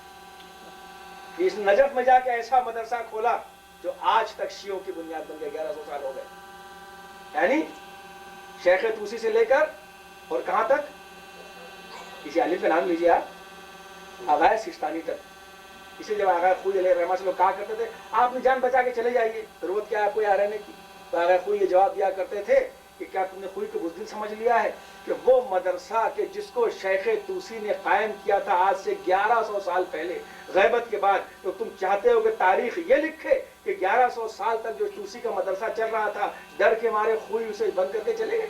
اس نجف میں جا کے ایسا مدرسہ کھولا جو آج تک شیعوں کی بنیاد بن گئے. 1100 سال ہو گئے. یعنی شیخ طوسی سے لے کر اور کہاں تک؟ کسی عالم کا نام لیجیے آپ، آغا سستانی تک. اسے جب آغا خوئی علیہ الرحمہ سے لوگ کہا کرتے تھے آپ نے جان بچا کے چلے جائیے، ضرورت کیا ہے آپ کو یہاں رہنے کی؟ تو آغا خوئی یہ جواب دیا کرتے تھے کہ کیا تم نے خوئی کو بزدل سمجھ لیا ہے کہ وہ مدرسہ کہ جس کو شیخ طوسی نے قائم کیا تھا آج سے 1100 سال پہلے غیبت کے بعد، تو تم چاہتے ہو کہ تاریخ یہ لکھے کہ 1100 سال تک جو طوسی کا مدرسہ چل رہا تھا ڈر کے مارے خوئی اسے بند کر کے چلے گئے؟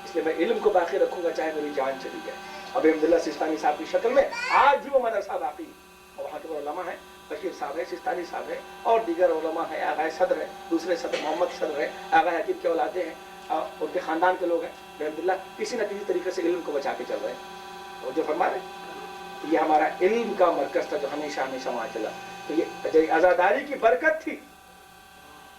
اس لیے میں علم کو باقی رکھوں گا چاہے میری جان چلی جائے. اب عبداللہ سستانی صاحب کی شکل میں آج بھی وہ مدرسہ باقی ہے. اور وہاں کے علماء ہیں، بشیر صاحب ہے، سستانی صاحب ہے، اور دیگر علماء ہیں. آغا صدر ہے، دوسرے صدر محمد صدر ہے، آغا حکیم کے اولادیں ہیں، ان کے خاندان کے لوگ ہیں. الحمدللہ کسی نہ کسی طریقے سے علم کو بچا کے چل رہے ہیں. اور جو فرما رہے یہ ہمارا علم کا مرکز تھا جو ہمیشہ ہمیشہ وہاں چلا. تو یہ عزاداری کی برکت تھی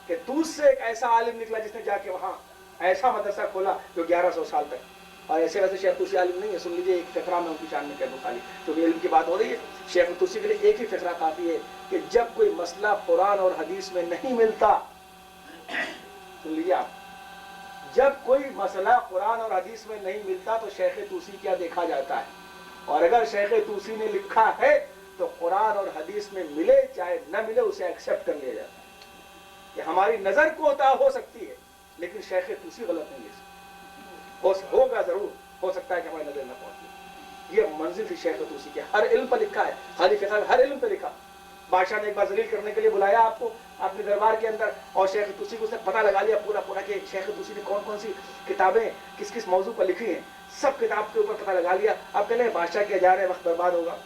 کہ طوس سے ایک ایسا عالم نکلا جس نے جا کے وہاں ایسا مدرسہ کھولا جو 1100 سال تک. اور ایسے ویسے شیخ طوسی عالم نہیں ہے. سن لیجیے ایک فقرہ میں ان کی شان میں کہہ دوں خالی کیونکہ علم کی بات ہو رہی ہے. شیخ طوسی کے لیے ایک ہی فقرہ کافی ہے کہ جب کوئی مسئلہ قرآن اور حدیث میں نہیں ملتا، سن لیجیے آپ، جب کوئی مسئلہ قرآن اور حدیث میں نہیں ملتا تو شیخ طوسی کیا دیکھا جاتا ہے. اور اگر شیخ طوسی نے لکھا ہے تو قرآن اور حدیث میں ملے چاہے نہ ملے اسے ایکسیپٹ کر لیا جاتا ہے. کہ ہماری نظر کوتا ہو سکتی ہے لیکن شیخ طوسی غلط نہیں لے سکتی. ہوگا ضرور، ہو سکتا ہے کہ ہماری نظر نہ پہنچے. یہ منزل تھی شیخ طوسی کی. ہر علم پر لکھا ہے، خالی فقہ میں ہر علم پہ لکھا. بادشاہ نے ایک بار ذلیل کرنے کے لیے بلایا آپ کو اپنے دربار کے اندر، اور شیخ طوسی کو اس نے پتہ لگا لیا پورا کہ شیخ طوسی نے کون کون سی کتابیں کس کس موضوع پر لکھی ہیں. سب کتاب کے اوپر پتہ لگا لیا. اب کہنے بادشاہ کے جا رہے وقت برباد ہوگا،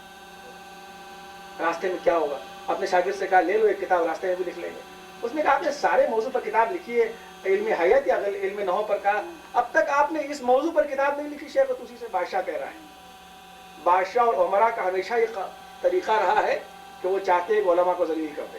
راستے میں کیا ہوگا. اپنے شاگرد سے کہا لے لو ایک کتاب، راستے میں بھی لکھ لیں گے. اس نے کہا آپ نے سارے موضوع پر کتاب لکھی ہے، علم حیات یا علم نحو پر کہا، اب تک آپ نے اس موضوع پر کتاب نہیں لکھی. شیخ طوسی سے بادشاہ کہہ رہا ہے. بادشاہ اور عمرا کا ہمیشہ یہ طریقہ رہا ہے کہ وہ چاہتے ہیں کہ علماء کو ذلیل کر دے.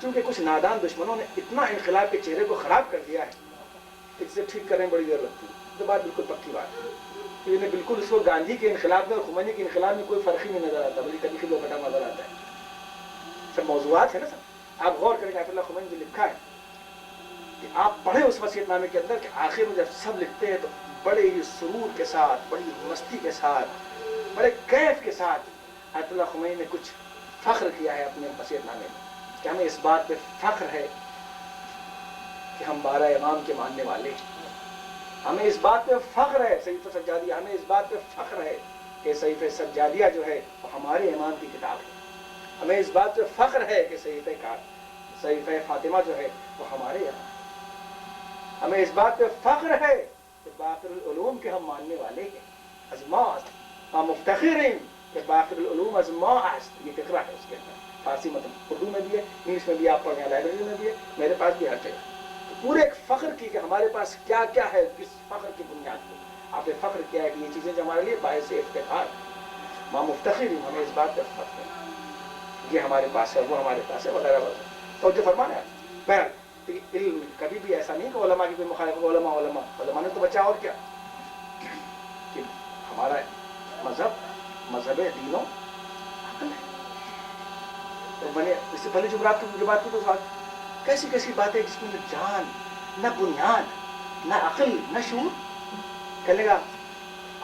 چونکہ کچھ نادان دشمنوں نے اتنا انقلاب کے چہرے کو خراب کر دیا ہے کہ اسے ٹھیک کرنے میں بڑی دیر لگتی ہے. تو بات بالکل پکی بات ہے کہ انہیں بالکل اس کو گاندھی کے انقلاب میں اور خمینی کے انقلاب میں کوئی فرق ہی نہیں نظر آتا, بلکہ کبھی لوگ بٹا نظر آتا ہے. سب موضوعات ہے نا سب. آپ غور کریں کہ آیت اللہ خمینی جو لکھا ہے کہ آپ پڑھیں اس وصیت نامے کے اندر کہ آخر میں جب سب لکھتے ہیں تو بڑے ہی سرور کے ساتھ, بڑی مستی کے ساتھ, بڑے کیف کے ساتھ آیت اللہ خمینی نے کچھ فخر کیا ہے اپنے وصیت نامے میں کہ ہمیں اس بات پہ فخر ہے کہ ہم 12 امام کے ماننے والے ہیں. ہمیں اس بات پہ فخر ہے صحیفہ سجادیہ, ہمیں اس بات پہ فخر ہے کہ صحیفہ سجادیہ جو ہے وہ ہمارے امام کی کتاب ہے. ہمیں اس بات پہ فخر ہے کہ صحیفہ فاطمہ جو ہے وہ ہمارے امام ہے. ہمیں اس بات پہ فخر ہے کہ باقر العلوم کے ہم ماننے والے ہیں. ہم مفتخر ہیں کہ باقر العلوم از ما است. یہ فقرہ ہے اس کے اندر, فارسی مطلب اردو میں بھی ہے, انگلش میں بھی آپ پڑھیں, لائبریری میں بھی ہے, میرے پاس بھی ہر جگہ. پورے ایک فخر کی کہ ہمارے پاس کیا کیا ہے, کس فخر کی بنیاد پہ آپ نے فخر کیا ہے کہ یہ چیزیں جو ہمارے لیے باعث افتخار. ماں مفتخر ہیں, ہمیں اس بات پہ فخر ہے یہ ہمارے پاس ہے, وہ ہمارے پاس ہے, وغیرہ وغیرہ. تو جو فرمانا ہے بہرحال علم کبھی بھی ایسا نہیں کہ علماء کی کوئی مخالف, علماء نے تو بچا. اور کیا کہ ہمارا مذہب دین و عقل ہے. تو میں نے اس سے پہلے جو بات کی تو کیسی کیسی باتیں جس میں نہ جان, نہ بنیاد, نہ عقل, نہ شعور. کہنے گا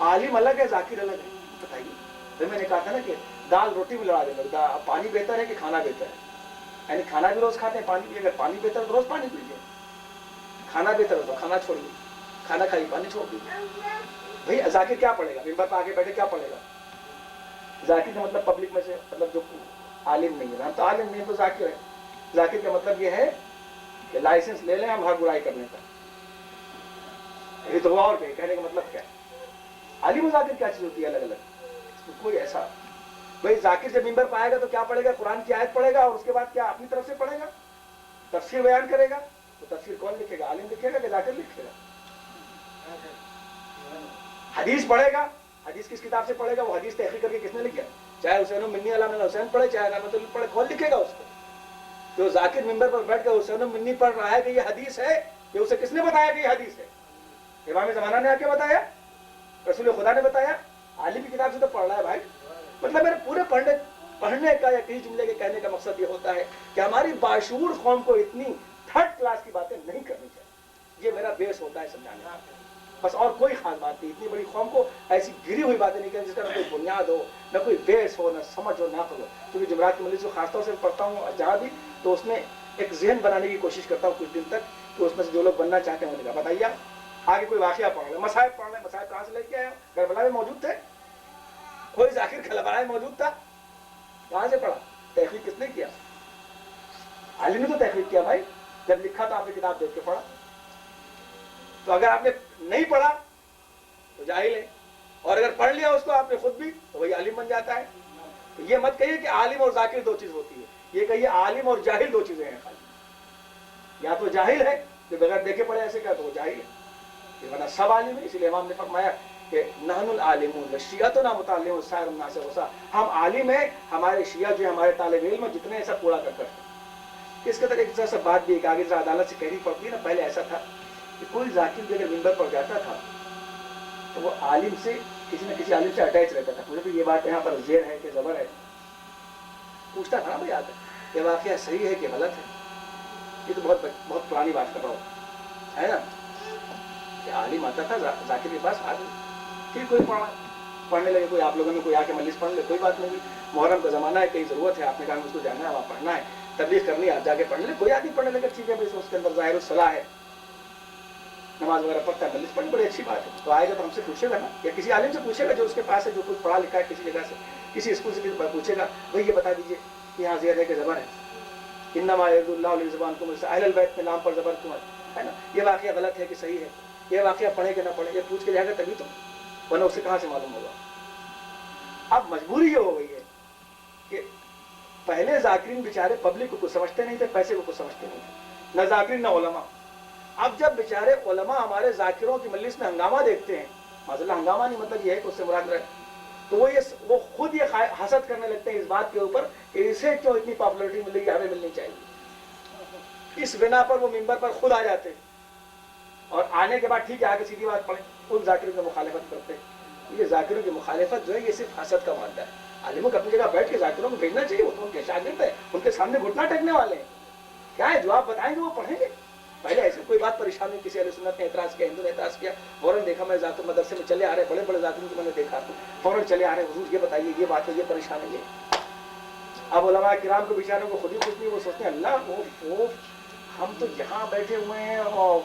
عالم الگ ہے, ذاکر الگ ہے. بتائیے, پھر میں نے کہا تھا نا کہ دال روٹی بھی لڑا دے گا, پانی بہتر ہے کہ کھانا بہتر ہے. یعنی کھانا بھی روز کھاتے ہیں, پانی بھی, اگر پانی بہتر ہے تو روز پانی پیجیے. کھانا بہتر ہے تو کھانا چھوڑیے, کھانا کھائیے, پانی چھوڑ دیجیے. بھائی ذاکر کیا پڑھے گا, ممبر پہ آگے بیٹھے کیا پڑھے گا؟ ذاکر کا مطلب پبلک میں سے, مطلب جو عالم نہیں ہے. ہم تو عالم نہیں تو ذاکر ہے. ذاکر کا مطلب یہ ہے کہ لائسنس لے لیں ہم ہر برائی کرنے کا. یہ تو اور کہنے کا مطلب کیا ہے؟ عالم و ذاکر کیا چیز ہوتی ہے الگ الگ؟ کوئی ایسا بھائی ذاکر جب ممبر پہ آئے گا تو کیا پڑھے گا؟ قرآن کی آیت پڑھے گا, اور اس کے بعد کیا اپنی طرف سے پڑھے گا, تفسیر بیان کرے گا. تو تفسیر کون لکھے گا؟ عالم لکھے گا کہ ذاکر لکھے گا؟ حدیث پڑھے گا, حدیث کس کتاب سے پڑھے گا؟ وہ حدیث تحقیق کر کے کس نے لکھا؟ چاہے حسین منی علامہ حسین پڑھے, چاہے علامہ پڑھے, کون لکھے گا اس کو؟ جو ذاکر ممبر پر بیٹھ کر حسین منی پڑھ رہا ہے کہ یہ حدیث ہے, یہ اسے کس نے بتایا کہ یہ حدیث ہے؟ امام زمانہ نے آ کے بتایا, رسول خدا نے بتایا. عالم کی کتاب سے تو پڑھ رہا ہے بھائی. مطلب میرے پورے پڑھنے کا یا کسی جملے کے کہنے کا مقصد یہ ہوتا ہے کہ ہماری باشعور قوم کو اتنی تھرڈ کلاس کی باتیں نہیں کرنی چاہیے. یہ میرا بیس ہوتا ہے سمجھانے کا, بس اور کوئی خاص بات نہیں. اتنی بڑی قوم کو ایسی گری ہوئی باتیں نہیں کرنی جس کا نہ کوئی بنیاد ہو, نہ کوئی بیس ہو, نہ سمجھ ہو, نہ عقل ہو. کیونکہ جمعرات کی مجلس کو خاص طور سے پڑھتا ہوں جہاں بھی, تو اس میں ایک ذہن بنانے کی کوشش کرتا ہوں کچھ دن تک, کہ اس میں سے جو لوگ بننا چاہتے ہیں انہوں نے کہا بتائیے آگے کوئی واقعہ پڑھ لیں, مصائب پڑھ لیں. مصائب کہاں سے لے کے آئے؟ کربلا میں موجود تھے, کوئی ذاکر کربلا میں موجود تھا, کہاں سے پڑھا؟ تحقیق کس نے کیا؟ عالم نے تو تحقیق کیا بھائی. جب لکھا تو آپ نے کتاب دیکھ کے پڑھا. تو اگر آپ نے نہیں پڑھا تو جاہل ہے, اور اگر پڑھ لیا اس کو آپ نے خود بھی, تو وہی عالم بن جاتا ہے. تو یہ مت کہیے کہ عالم اور ذاکر دو چیز ہوتی ہے, یہ کہیے عالم اور جاہل دو چیزیں ہیں خالی. یا تو جاہل ہے جو بغیر دیکھے پڑھے ایسے کہا تو وہ جاہل ہے, ورنہ سب عالم ہے. اسی لیے امام نے فرمایا کہ نحن العالمون شیعتنا متعلم سائر الناس غصا, ہم عالم ہیں, ہمارے شیعہ جو ہمارے طالب علم جتنے ایسا کوڑا کرتے ہیں. اس کے تک ایک سا بات بھی ایک آگے سے عدالت سے کہنی پڑتی ہے نا. پہلے ایسا تھا کہ کوئی ذاکر بھی اگر ممبر پر جاتا تھا تو وہ عالم سے, کسی نہ کسی عالم سے اٹیچ رہتا تھا. مجھے بھی یہ بات یہاں پر زیر ہے کہ زبر ہے, پوچھتا تھا نا بھائی آتا یہ واقعہ صحیح ہے کہ غلط ہے. یہ تو بہت پرانی بات کر رہا ہوں, ہے نا. کہ عالم آتا تھا ذاکر کے پاس, آدمی پھر کوئی پڑھنے لگے, کوئی آپ لوگوں میں کوئی آ کے مجلس پڑھ لے, کوئی بات نہیں. محرم کا زمانہ ہے, کئی ضرورت ہے, آپ نے کہا اس کو جانا ہے, وہاں پڑھنا ہے, تبلیغ کرنی ہے, آپ جا کے پڑھ لیں. کوئی آدمی پڑھنے لگے, ٹھیک ہے بھائی, اس کے اندر ظاہر الصلاح ہے, نماز وغیرہ پڑھتا ہے, مجلس پڑھنی, بڑی اچھی بات ہے. تو آئے گا تو ہم سے پوچھے گا نا, یا کسی عالم سے پوچھے گا جو اس کے پاس ہے, جو کچھ پڑھا لکھا ہے کسی جگہ سے, کسی اسکول سے پوچھے گا, بھائی یہ بتا دیجیے کہ یہاں زیر ہے کہ زبر ہے؟ انما یرض اللہ لزبانکم, اہل البیت میں نام پر زبر کیوں ہے نا. یہ واقعہ غلط ہے کہ صحیح ہے, یہ واقعہ پڑھے کہ نہ پڑھے, یہ پوچھ کے جائے گا تبھی تو, ورنہ اسے کہاں سے معلوم ہوگا. اب مجبوری یہ ہو گئی ہے کہ پہلے ذاکرین بیچارے پبلک کو کچھ سمجھتے نہیں تھے, پیسے کو کچھ سمجھتے نہیں تھے, نہ ذاکرین نہ علماء. اب جب بیچارے علماء ہمارے ذاکروں کی مجلس میں ہنگامہ دیکھتے ہیں, معذ اللہ ہنگامہ نہیں مطلب یہ ہے کہ اس سے مراد رہے, تو وہ خود یہ حسد کرنے لگتے ہیں اس بات کے اوپر کہ اسے کیوں اتنی پاپولرٹی ملے گی, ہمیں ملنی چاہیے. اس بنا پر وہ منبر پر خود آ جاتے اور آنے کے بعد ٹھیک ہے آگے سیدھی بات پڑھیں، ان ذاکروں کی مخالفت کرتے. یہ ذاکروں کی مخالفت جو ہے یہ صرف حسد کا معاملہ ہے. عالموں کو اپنی جگہ بیٹھ کے ذاکروں کو بھیجنا چاہیے، وہ تو ان کے شاگرد ہیں، ان کے سامنے گھٹنا ٹیکنے والے ہیں. کیا ہے جو آپ بتائیں گے وہ پڑھیں گے. پہلے ایسے کوئی بات پریشان نہیں، کسی اہل سنت نے اعتراض کیا، ہندو نے اعتراض کیا، فوراً دیکھا میں ذات مدرسے میں چلے آ رہے بڑے بڑے ذاتوں کو میں نے دیکھا فوراً چلے آ رہے حضور یہ بتائیے یہ بات ہے یہ پریشانی ہے. اب علماء کرام کو بیچاروں کو خود ہی کچھ نہیں، وہ سوچتے ہیں اللہ وہ ہم تو یہاں بیٹھے ہوئے ہیں اور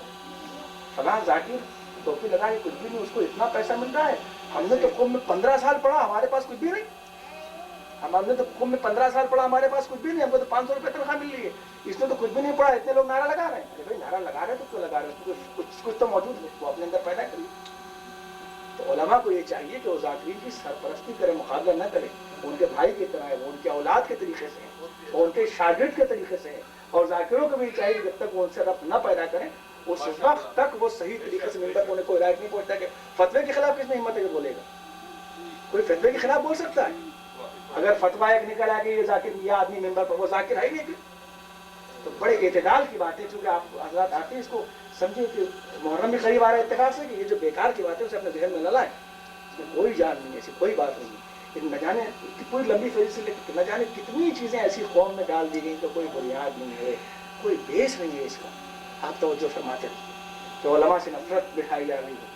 فلاں ذاکر ٹوپی لگا کے کچھ بھی نہیں، اس کو اتنا پیسہ مل رہا ہے. ہم نے تو قوم میں 15 سال پڑھا، ہمارے پاس کچھ بھی نہیں. ہم نے تو قوم میں 15 سال پڑھا، ہمارے پاس کچھ بھی نہیں، ہم کو تو 500 روپے تنخواہ مل رہی ہے. اس نے تو کچھ بھی نہیں پڑھا، اتنے لوگ نعرہ لگا رہے ہیں. ارے بھائی نعرہ لگا رہے تو کیوں لگا رہے ہیں؟ کچھ تو موجود ہے، وہ اپنے اندر پیدا کریے. تو علماء کو یہ چاہیے کہ وہ ذاکرین کی سرپرستی کرے، مقابلہ نہ کرے. ان کے بھائی کی طرح ہے، وہ ان کے اولاد کے طریقے سے ہیں، وہ ان کے شاگرد کے طریقے سے ہیں. اور ذاکروں کو بھی چاہیے جب تک وہ ان سے ربط نہ پیدا کریں اس وقت تک وہ صحیح طریقے سے منبر پر کوئی رائٹ نہیں پہنچتا. کہ فتوے کے خلاف کس نے ہمت ہے کہ بولے گا؟ کوئی فتوے کے خلاف بول سکتا ہے؟ اگر فتویٰ ایک نکل آ کہ یہ ذاکر یہ آدمی منبر پر، وہ ذاکر ہے ہی نہیں. تو بڑے اعتدال کی بات ہے. چونکہ آپ حضرات آتے ہیں اس کو سمجھیں کہ محرم بھی قریب آ رہا ہے اتفاق سے، کہ یہ جو بیکار کی بات ہے اسے اپنے ذہن میں نہ لائیں. اس میں کوئی جان نہیں ہے، ایسی کوئی بات نہیں ہے. نہ جانے پوری لمبی فہرست سے لے کے نہ جانے کتنی چیزیں ایسی قوم میں ڈال دی گئی تو کوئی بنیاد نہیں ہے، کوئی بیس نہیں ہے اس کا. آپ توجہ فرماتے رہیے کہ علماء سے نفرت بٹھائی جا رہی ہے،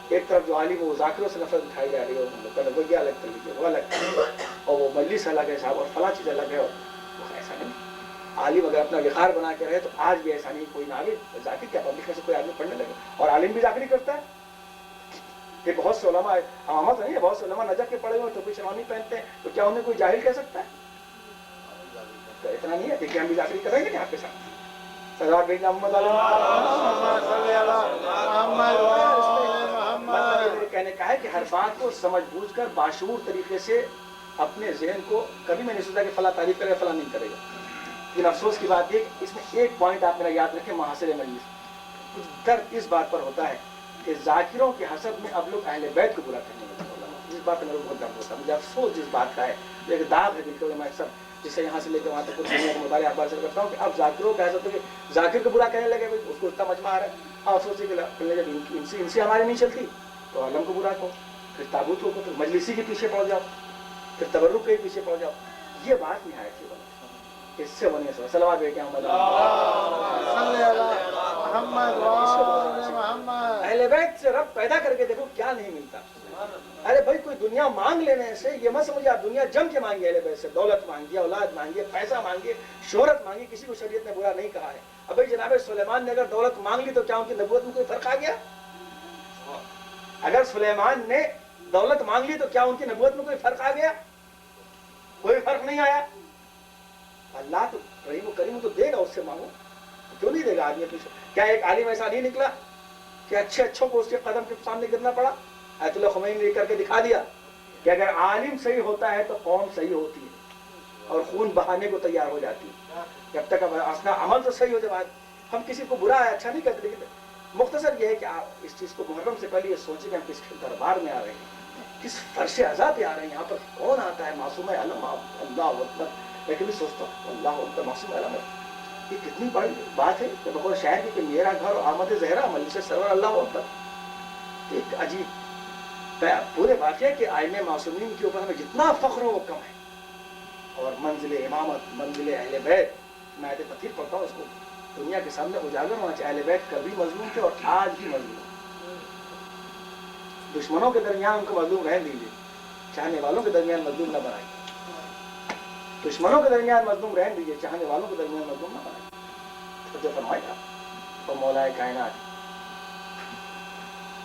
ایک طرف جو عالم وہ ذاکروں سے نفرت بٹھائی جا رہی ہے، ان لوگوں کا رویہ الگ کر لیجیے، وہ الگ کر لیجیے، اور وہ مجلس الگ ہے صاحب اور فلاں چیز الگ ہے. اور ایسا نہیں. عالم اگر اپنا وقار بنا کے رہے تو آج بھی ایسا نہیں کوئی نہ آگے ذاکر کیا پبلک میں سے کوئی آدمی پڑھنے لگے. اور عالم بھی ذاکری کرتا ہے. کہ بہت سے علماء عوامت نہیں ہے، بہت سے علماء نجف کے پڑے ہوئے ٹوپی شمانی پہنتے ہیں، تو کیا انہیں کوئی جاہل کہہ سکتا ہے؟ تو اتنا نہیں ہے کہ ہم بھی ذاکری کریں گے آپ کے ساتھ. سزا بھیج محمد کہنے کا ہے کہ ہر بات کو سمجھ بوجھ کر باشعور طریقے سے اپنے ذہن کو کبھی میں نہیں سوچا کہ فلاں تعریف کرے گا فلاں نہیں کرے گا. لیکن افسوس کی بات یہ کہ اس میں ایک پوائنٹ آپ میرا یاد رکھیں محاصر مجلس. کچھ درد اس بات پر ہوتا ہے کہ ذاکروں کے حسد میں اب لوگ اہل بیت کو برا کرنے لگے. اس بات میں میرے کو بہت درد ہوتا ہے. مجھے افسوس جس بات کا ہے، ایک داغ ہے دل کو. میں اکثر جسے یہاں سے لے کے وہاں تک کچھ دنیا کے مطالعہ اخبار سے کرتا ہوں کہ اب ذاکروں کا حسد کہ ذاکر کو برا کہنے لگے. اس کو اتنا مجمع آ رہا ہے. افسوس ہے کہ جب ان سے ہماری نہیں چلتی تو عالم کو برا کہو، پھر تابوت کو پھر مجلسی کے پیچھے پڑ جاؤ، پھر تبرک کے پیچھے پڑ جاؤ. یہ بات نہایت ہی بنی اس سے بنے سو صلوات بھیجیں اہل بیت سے رب پیدا کر کے دیکھو کیا نہیں ملتا. ارے بھائی کوئی دنیا مانگ لینے سے یہ مت سمجھے آپ دنیا جم کے مانگیے. اہل بیت سے دولت مانگیے، اولاد مانگیے، پیسہ مانگیے، شہرت مانگیے، کسی کو شریعت نے برا نہیں کہا ہے. اب بھائی جناب سلیمان نے اگر دولت مانگ لی تو کیا ان کی نبوت میں کوئی فرق آ گیا؟ اگر سلیمان نے دولت مانگ لی تو کیا ان کی نبوت میں کوئی فرق آ گیا؟ کوئی فرق نہیں آیا. اللہ تو رحیم و کریم تو دے گا، اس سے مانگو. کیوں نہیں دے گا آدمی پیچھے؟ کیا ایک عالم ایسا نہیں نکلا کہ اچھے اچھوں کو اس کے قدم کے سامنے گرنا پڑا؟ آیت اللہ خمینی نے کر کے دکھا دیا کہ اگر عالم صحیح ہوتا ہے تو قوم صحیح ہوتی ہے اور خون بہانے کو تیار ہو جاتی ہے. جب تک اپنا عمل تو صحیح ہو جائے. ہم کسی کو برا ہے اچھا نہیں کہتے، لیکن مختصر یہ ہے کہ آپ اس چیز کو محرم سے پہلے یہ سوچیں کہ ہم کس دربار میں آ رہے ہیں، کس فرش عزا پہ آ رہے ہیں. یہاں پر کون آتا ہے؟ معصوم علم اللہ اکبر. میں کبھی سوچتا ہوں اللہ اکبر معصوم علم، یہ کتنی بڑی بات ہے کہ بقول شاعر کی کہ میرا گھر آمد زہرا مجلس سرور اللہ اکبر. ایک عجیب پورے واقعے کہ آئمہ معصومین کے اوپر ہمیں جتنا فخر ہو وہ کم ہے. اور منزل امامت، منزل اہل بیت، میں آیت تطہیر پڑھتا ہوں، اس کو دنیا کے سامنے اجاگر ہونا چاہیے. اہل بیت کبھی مظلوم تھے اور آج بھی مظلوم. دشمنوں کے درمیان ان کو مظلوم رہنے دیجیے، چاہنے والوں کے درمیان مظلوم نہ بنائیے. دشمنوں کے درمیان مظلوم رہنے دیجیے، چاہنے والوں کے درمیان مظلوم نہ بنائیے. تو جو فرمائے گا تو مولا کائنات.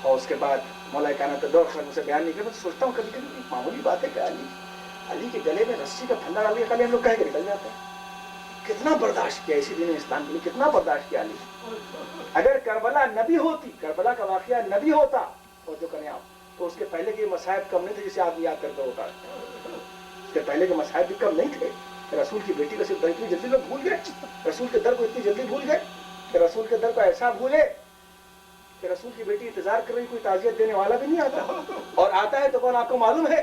اور اس کے بعد مولا کائنات دور خلق سے بیان نہیں کیا. میں سوچتا ہوں کبھی کبھی معمولی بات ہے کہ علی کے گلے میں رسی کا پھندا ڈال کے خالی ہم لوگ کہہ کے نکل جاتے ہیں. کتنا برداشت کیا اسی دین اسلام کے لیے، کتنا برداشت کیا علی. اگر کربلا نبی ہوتی، کربلا کا واقعہ نبی ہوتا اور جو کریں آپ، تو اس کے پہلے کے مصائب کم نہیں تھے جسے آدمی یاد کرتا ہوتا ہے. اس کے پہلے کے مصائب بھی کم نہیں تھے. رسول کی بیٹی کو صرف اتنی جلدی لوگ بھول گئے، رسول کے در کو اتنی جلدی بھول گئے کہ رسول کے در کو ایسا بھولے کہ رسول کی بیٹی انتظار کر رہی، کوئی تعزیت دینے والا بھی نہیں آتا، اور آتا ہے تو کون آپ کو معلوم ہے